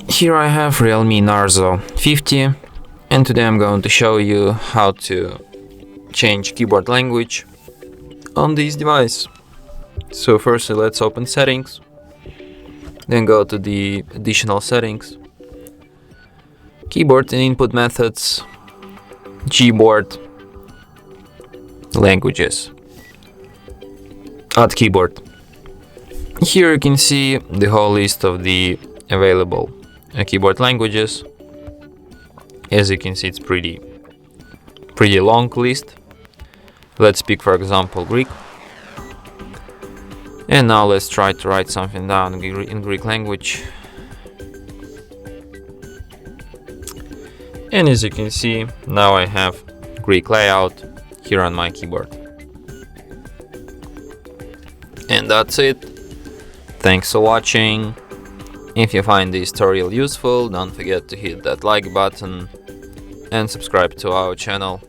Here I have Realme Narzo 50, and today I'm going to show you how to change keyboard language on this device. So firstly, let's open settings, then go to the additional settings, keyboard and input methods, Gboard, languages, add keyboard. Here you can see the whole list of the available keyboard languages. As you can see, it's pretty long list. Let's pick, for example, Greek. And now let's try to write something down in Greek language. And as you can see, now I have Greek layout here on my keyboard. And that's it. Thanks for watching. If you find this tutorial useful, don't forget to hit that like button and subscribe to our channel.